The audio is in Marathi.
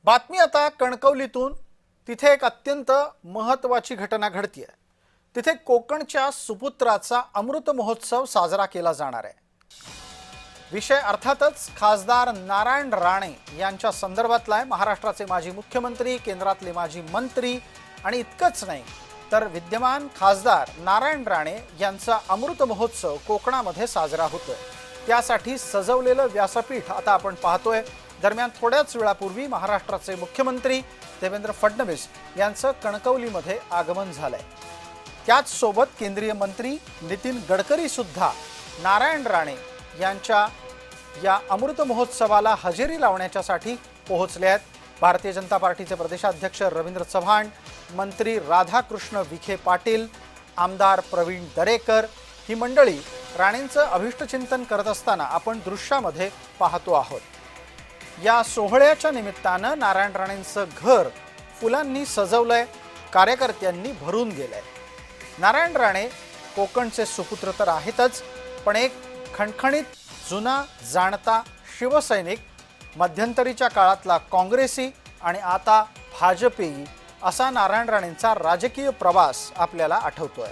बातमी आता कणकवलीतून। तिथे एक अत्यंत महत्त्वाची घटना घडतीये। तिथे कोकणच्या सुपुत्राचा अमृत महोत्सव साजरा केला जाणार आहे। विषय अर्थातच खासदार नारायण राणे यांच्या संदर्भातला आहे। महाराष्ट्राचे माजी मुख्यमंत्री, केंद्रातले माजी मंत्री आणि इतकंच नाही तर विद्यमान खासदार नारायण राणे यांचा अमृत महोत्सव कोकणामध्ये साजरा होतोय। त्यासाठी सजवलेलं व्यासपीठ आता आपण पाहतोय। दरम्यान थोड्याच वेळापूर्वी महाराष्ट्राचे मुख्यमंत्री देवेंद्र फडणवीस यांचं कणकवलीमध्ये आगमन झालंय। त्याच सोबत केंद्रीय मंत्री नितीन गडकरी सुद्धा नारायण राणे यांच्या या अमृत महोत्सवाला हजेरी लावण्यासाठी पोहोचले आहेत। भारतीय जनता पार्टीचे प्रदेशाध्यक्ष रवींद्र चव्हाण, मंत्री राधाकृष्ण विखे पाटील, आमदार प्रवीण दरेकर ही मंडळी राणेंचं अभिष्टचिंतन करत असताना आपण दृश्यामध्ये पाहतो आहोत। या सोहळ्याच्या निमित्तानं नारायण राणेंचं घर फुलांनी सजवलंय, कार्यकर्त्यांनी भरून गेलंय। नारायण राणे कोकणचे सुपुत्र तर आहेतच, पण एक खणखणीत जुना जाणता शिवसैनिक, मध्यंतरीच्या काळातला काँग्रेसी आणि आता भाजपी असा नारायण राणेंचा राजकीय प्रवास आपल्याला आठवतोय।